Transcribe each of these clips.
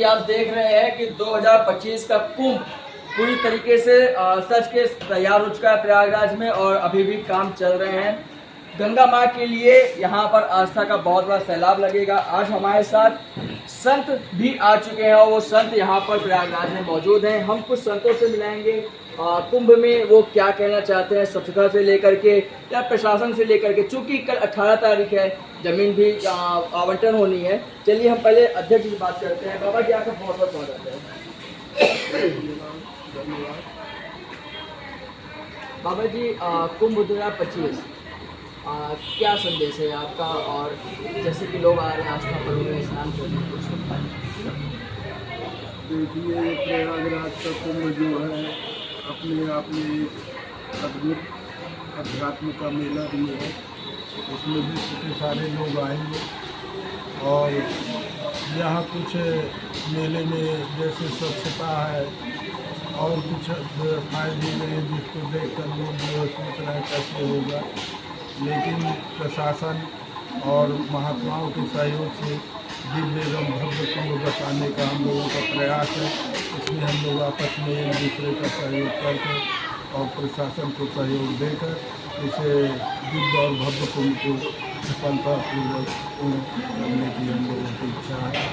कि आप देख रहे हैं कि 2025 का कुंभ पूरी तरीके से सज के तैयार हो चुका है प्रयागराज में और अभी भी काम चल रहे हैं। गंगा माँ के लिए यहाँ पर आस्था का बहुत बड़ा सैलाब लगेगा। आज हमारे साथ संत भी आ चुके हैं और वो संत यहाँ पर प्रयागराज में मौजूद हैं। हम कुछ संतों से मिलाएंगे, कुंभ में वो क्या कहना चाहते हैं, स्वच्छता से लेकर के या प्रशासन से लेकर के। चूँकि कल 18 तारीख है, जमीन भी आवंटन होनी है। चलिए हम पहले अध्यक्ष से बात करते हैं। बाबा जी आपका बहुत बहुत स्वागत है। बाबा जी, कुंभ 2025 क्या संदेश है आपका, और जैसे कि लोग आ रहे हैं आस्था पर्व में स्नान करने कुछ देखिए, प्रयागराज का कुंभ जो है अपने आप में एक अद्भुत अध्यात्म का मेला भी है। उसमें विश्व के सारे लोग आएंगे और यहाँ कुछ मेले में जैसे स्वच्छता है और कुछ व्यवस्थाएँ भी हैं जिसको देख कर लोग जो सोच रहे हैं कैसे होगा, लेकिन प्रशासन और महात्माओं के सहयोग से दिव्य एवं भव्य कुंभ बसाने का हम लोगों का प्रयास है। इसमें हम लोग आपस में एक दूसरे का सहयोग करके और प्रशासन को सहयोग देकर इसे दिव्य और भव्य कुंभ को सफलतापूर्वक पूर्ण करने की हम लोगों की इच्छा है,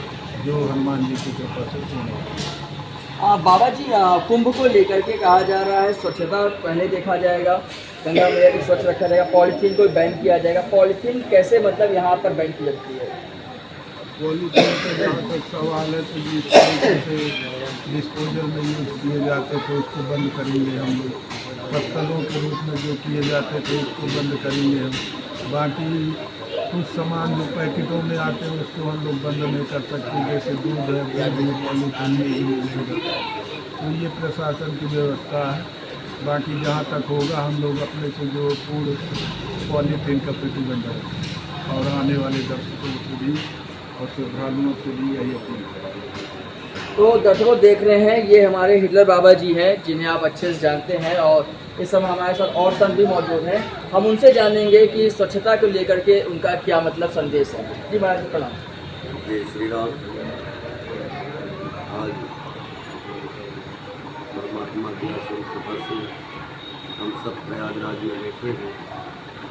जो हनुमान जी की कृपा से पूर्ण है। बाबा जी, कुंभ को लेकर के कहा जा रहा है स्वच्छता पहले देखा जाएगा, गंगा मैया को स्वच्छ रखा जाएगा, पॉलीथीन को बैन किया जाएगा। पॉलीथीन कैसे मतलब यहाँ पर बैन की जाती है? पॉलीथीन का जहाँ तक सवाल है तो जिस तरीके से डिस्पोजल में यूज किए जाते थे उसको बंद करेंगे हम लोग। पत्तलों के रूप में जो किए जाते थे उसको बंद करेंगे हम। बाकी कुछ सामान जो पैकेटों में आते हैं उसको हम लोग बंद नहीं कर सकते, जैसे दूध है वो भी पॉलीथीन में ही मिलेगा। तो ये प्रशासन की व्यवस्था है। बाकी जहाँ तक होगा हम लोग अपने से जो पूर्ण पॉलीथीन का प्रतिबंध है और आने वाले दर्शकों को भी और श्रद्धालुओं से भी यही अपील करेंगे। तो दर्शकों देख रहे हैं, ये हमारे हिटलर बाबा जी हैं जिन्हें आप अच्छे से जानते हैं और इस समय हमारे साथ और संत भी मौजूद हैं। हम उनसे जानेंगे कि स्वच्छता को लेकर के उनका क्या मतलब संदेश है। जी महाराज जी प्रणाम। जय श्री राम। आज परमात्मा की असीम कृपा से हम सब प्रयागराज में बैठे हैं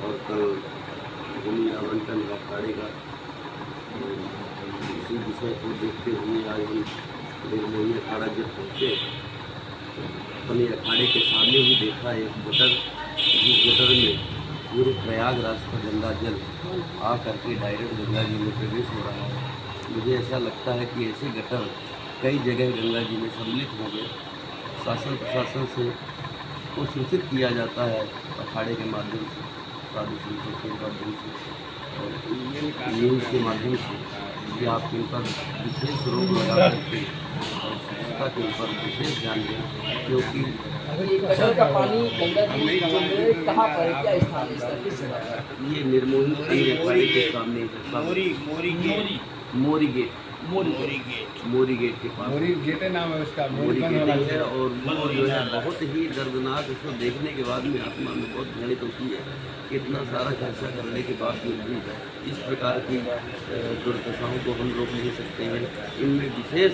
और कल भूमि आवंटन का अखाड़े का इसी विषय को देखते हुए आज हम निर्मोही अखाड़ा जब पहुँचे अपने अखाड़े के सामने ही देखा एक गटर, जिस गटर में पूरे प्रयागराज का गंदा जल आ करके डायरेक्ट गंगा जी में प्रवेश हो रहा है। मुझे ऐसा लगता है कि ऐसे गटर कई जगह गंगा जी में सम्मिलित हो गए। शासन प्रशासन से को सूचित किया जाता है अखाड़े के माध्यम से, साधु संतों के माध्यम से और न्यूज़ के माध्यम से कि आप इन पर विशेष रोक लगा करके और स्वच्छता के ऊपर विशेष ध्यान दें, क्योंकि गटर का पानी गंगा जी कहाँ पर है, क्या स्थान है इसका, किस जगह है? ये निर्मोही अखाड़े के सामने मोरी गेट के पास मोरी गेट नाम है उसका, मोरी गेट है। और वो जो है बहुत ही दर्दनाक, उसको देखने के बाद में आत्मा में बहुत घृणित होती है कि इतना सारा खर्चा करने के बाद भी इस प्रकार की दुर्दशाओं को हम रोक नहीं सकते हैं। इनमें विशेष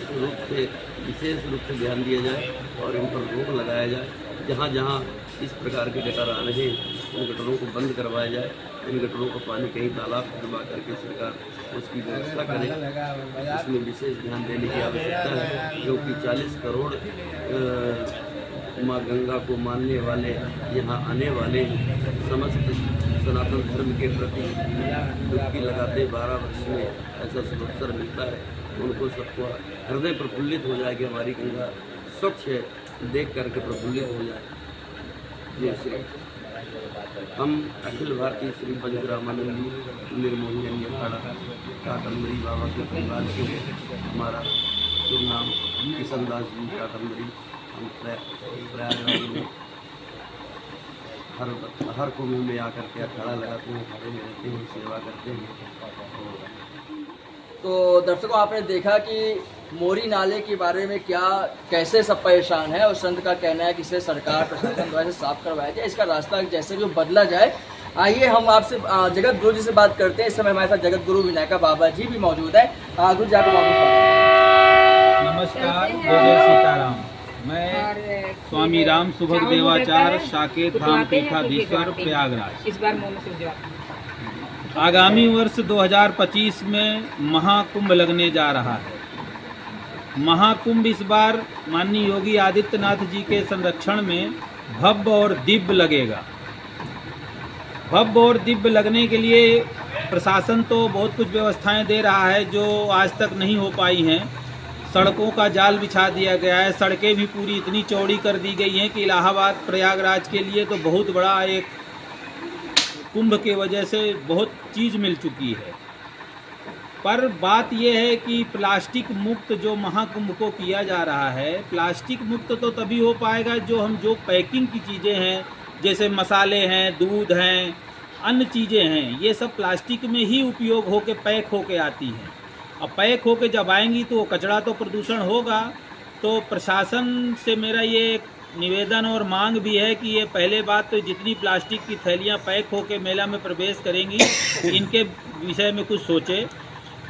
रूप से ध्यान दिया जाए और इन पर रोक लगाया जाए। जहाँ जहाँ इस प्रकार के गटर आ रहे हैं उन गटरों को बंद करवाया जाए। इन गटरों का पानी कहीं तालाब करवा करके सरकार उसकी व्यवस्था करे। इसमें विशेष ध्यान देने की आवश्यकता है, क्योंकि 40 करोड़ माँ गंगा को मानने वाले, यहाँ आने वाले समस्त सनातन धर्म के प्रति डुबकी लगाते 12 वर्ष में ऐसा अवसर मिलता है। उनको सबको हृदय प्रफुल्लित हो जाए कि हमारी गंगा स्वच्छ है, देख करके प्रफुल्लित हो जाए। जैसे हम अखिल भारतीय श्री पंचरामानंद जी निर्मोही अखाड़ा काकंदरी बाबा के परिवार से हमारा शुभ नाम किशन दास जी काकंदरी। हम प्रयागराज में हर कुंभ में आकर के अखाड़ा लगाते हैं, अखाड़े में रहते हैं, सेवा करते हैं। तो दर्शकों आपने देखा कि मोरी नाले के बारे में कैसे सब परेशान है और संत का कहना है कि इसे सरकार प्रशासन द्वारा साफ करवाया जाए, इसका रास्ता जैसे जो बदला जाए। आइए हम आपसे जगत गुरु जी से बात करते हैं। इस समय हमारे साथ जगत गुरु विनायका बाबा जी भी मौजूद है। गुरु जी आपको नमस्कार, जय सीताराम। मैं स्वामी राम सुभग देवाचार्य साकेत धाम पीठाधीश्वर प्रयागराज। इस बार मोनो से आगामी वर्ष 2025 में महाकुंभ लगने जा रहा है। महाकुंभ इस बार माननीय योगी आदित्यनाथ जी के संरक्षण में भव्य और दिव्य लगेगा। भव्य और दिव्य लगने के लिए प्रशासन तो बहुत कुछ व्यवस्थाएं दे रहा है जो आज तक नहीं हो पाई हैं। सड़कों का जाल बिछा दिया गया है, सड़कें भी पूरी इतनी चौड़ी कर दी गई हैं कि इलाहाबाद प्रयागराज के लिए तो बहुत बड़ा एक कुंभ के वजह से बहुत चीज़ मिल चुकी है। पर बात यह है कि प्लास्टिक मुक्त जो महाकुंभ को किया जा रहा है, प्लास्टिक मुक्त तो तभी हो पाएगा जो पैकिंग की चीज़ें हैं, जैसे मसाले हैं, दूध हैं, अन्य चीज़ें हैं, ये सब प्लास्टिक में ही उपयोग होके पैक होके आती हैं। अब पैक होके जब आएंगी तो कचरा तो प्रदूषण होगा। तो प्रशासन से मेरा ये निवेदन और मांग भी है कि ये पहले बात तो जितनी प्लास्टिक की थैलियाँ पैक होके मेला में प्रवेश करेंगी इनके विषय में कुछ सोचे।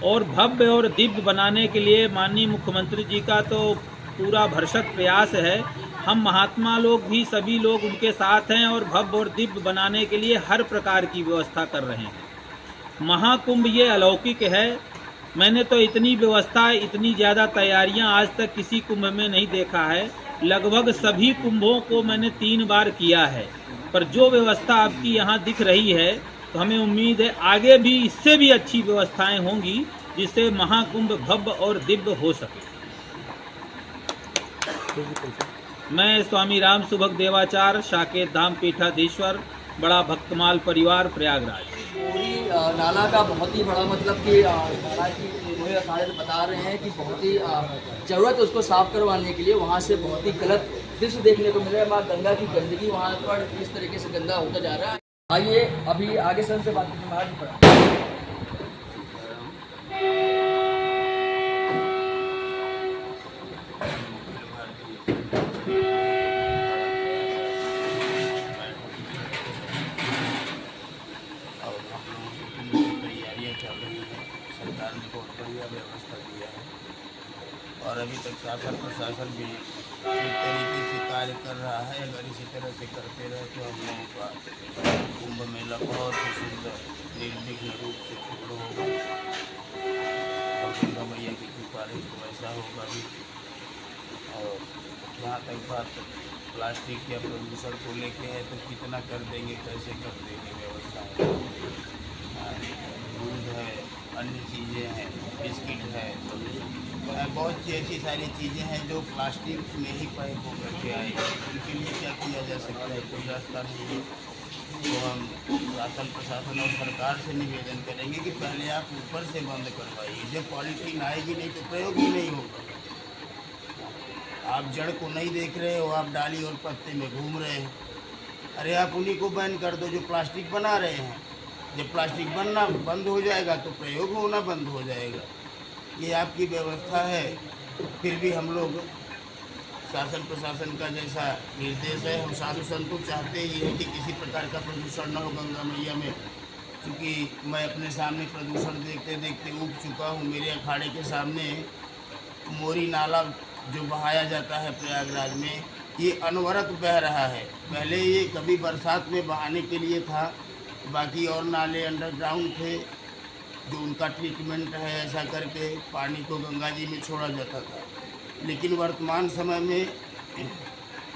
और भव्य और दिव्य बनाने के लिए माननीय मुख्यमंत्री जी का तो पूरा भरसक प्रयास है। हम महात्मा लोग भी सभी लोग उनके साथ हैं और भव्य और दिव्य बनाने के लिए हर प्रकार की व्यवस्था कर रहे हैं। महाकुंभ ये अलौकिक है। मैंने तो इतनी व्यवस्था, इतनी ज़्यादा तैयारियां आज तक किसी कुंभ में नहीं देखा है। लगभग सभी कुंभों को मैंने 3 बार किया है, पर जो व्यवस्था आपकी यहाँ दिख रही है तो हमें उम्मीद है आगे भी इससे भी अच्छी व्यवस्थाएं होंगी जिससे महाकुंभ भव्य और दिव्य हो सके। मैं स्वामी राम सुभग देवाचार्य साकेत धाम पीठाधीश्वर, बड़ा भक्तमाल परिवार, प्रयागराज। पूरी नाला का बहुत ही बड़ा मतलब कि नाला की मुझे बता रहे हैं कि बहुत ही ज़रूरत है उसको साफ करवाने के लिए। वहाँ से बहुत ही गलत दृश्य देखने को मिल रहा है। माँ गंगा की गंदगी वहाँ पर इस तरीके से गंदा होता जा रहा है। आइए अभी आगे सर से बात करते हैं। महाराज पड़ा सरकार ने बहुत बढ़िया व्यवस्था दिया है और अभी तक शासन प्रशासन भी इस तरीके से कार्य कर रहा है। अगर इसी तरह से करते रहे तो हम लोगों का कुंभ मेला बहुत ही सुंदर निर्विघ्न रूप से पूर्ण होगा और गंगा मैया की कृपा रही तो ऐसा होगा भी। और जहाँ तक बात प्लास्टिक या प्रदूषण को लेके है तो कितना कर देंगे, कैसे कर देंगे व्यवस्था। दूध है, अन्य चीज़ें हैं, बिस्किट है, बहुत सी ऐसी सारी चीज़ें हैं जो प्लास्टिक में ही पैक होकर के आएगी। उनके लिए क्या किया जा सकता है, कोई रास्ता नहीं है। तो हम शासन प्रशासन और सरकार से निवेदन करेंगे कि पहले आप ऊपर से बंद करवाइए। जब पॉलीथीन आएगी नहीं तो प्रयोग ही नहीं होगा। आप जड़ को नहीं देख रहे हो, आप डाली और पत्ते में घूम रहे हो। अरे आप उन्हीं को बैन कर दो जो प्लास्टिक बना रहे हैं। जब प्लास्टिक बनना बंद हो जाएगा तो प्रयोग होना बंद हो जाएगा। ये आपकी व्यवस्था है। फिर भी हम लोग शासन प्रशासन का जैसा निर्देश है, हम साधु संतों चाहते ही है कि किसी प्रकार का प्रदूषण न हो गंगा मैया में। क्योंकि मैं अपने सामने प्रदूषण देखते देखते ऊब चुका हूँ। मेरे अखाड़े के सामने मोरी नाला जो बहाया जाता है प्रयागराज में, ये अनवरत बह रहा है। पहले ये कभी बरसात में बहाने के लिए था, बाकी और नाले अंडरग्राउंड थे जो उनका ट्रीटमेंट है, ऐसा करके पानी को गंगा जी में छोड़ा जाता था। लेकिन वर्तमान समय में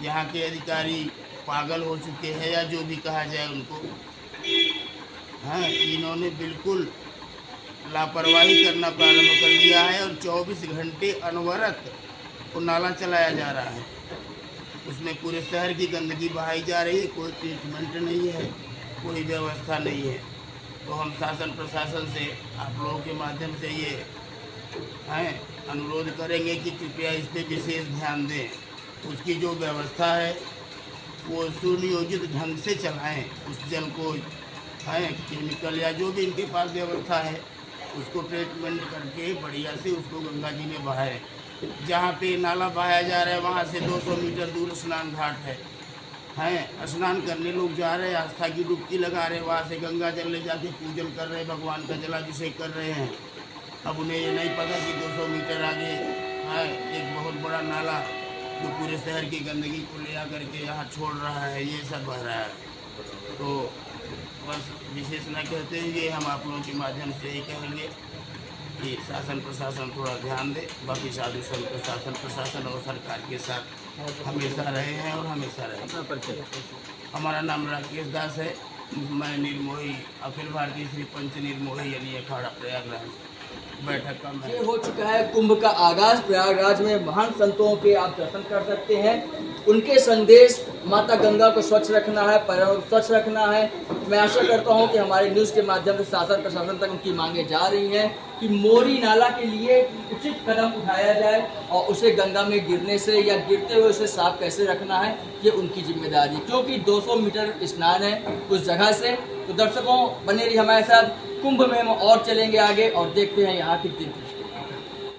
यहाँ के अधिकारी पागल हो चुके हैं या जो भी कहा जाए उनको, हाँ, इन्होंने बिल्कुल लापरवाही करना प्रारंभ कर दिया है और 24 घंटे अनवरत वो नाला चलाया जा रहा है। उसमें पूरे शहर की गंदगी बहाई जा रही है, कोई ट्रीटमेंट नहीं है, कोई व्यवस्था नहीं है। तो हम शासन प्रशासन से आप लोगों के माध्यम से ये हैं अनुरोध करेंगे कि कृपया इस पर विशेष ध्यान दें। उसकी जो व्यवस्था है वो सुनियोजित ढंग से चलाएं। उस जल को हैं केमिकल या जो भी इनके पास व्यवस्था है उसको ट्रीटमेंट करके बढ़िया से उसको गंगा जी में बहाएं। जहाँ पे नाला बहाया जा रहा है वहाँ से 200 मीटर दूर स्नान घाट है, स्नान करने लोग जा रहे हैं, आस्था की डुबकी लगा रहे हैं, वहाँ से गंगा जल ले जाके पूजन कर रहे हैं, भगवान का जलाभिषेक कर रहे हैं। अब उन्हें ये नहीं पता कि 200 मीटर आगे है एक बहुत बड़ा नाला जो पूरे शहर की गंदगी को ले आकर के यहाँ छोड़ रहा है, ये सब बह रहा है। तो बस विशेष न कहते हुए हम आप लोगों के माध्यम से ही कहेंगे कि शासन प्रशासन थोड़ा ध्यान दे। बाकी साधु संत शासन प्रशासन और सरकार के साथ हमेशा रहे हैं और हमेशा रहे। हमारा नाम राकेश दास है। मैं निर्मोही अखिल भारतीय श्री पंच निर्मोही यानी अखाड़ा प्रयागराज बैठक का ये हो चुका है कुंभ का आगाज। प्रयागराज में महान संतों के आप दर्शन कर सकते हैं। उनके संदेश माता गंगा को स्वच्छ रखना है, पर्यावरण स्वच्छ रखना है। मैं आशा करता हूं कि हमारे न्यूज़ के माध्यम से शासन प्रशासन तक उनकी मांगे जा रही हैं कि मोरी नाला के लिए उचित कदम उठाया जाए और उसे गंगा में गिरने से या गिरते हुए उसे साफ कैसे रखना है, ये उनकी जिम्मेदारी, क्योंकि 200 मीटर स्नान है उस जगह से। तो दर्शकों बने रहिए हमारे साथ। कुंभ में हम और चलेंगे आगे और देखते हैं यहाँ की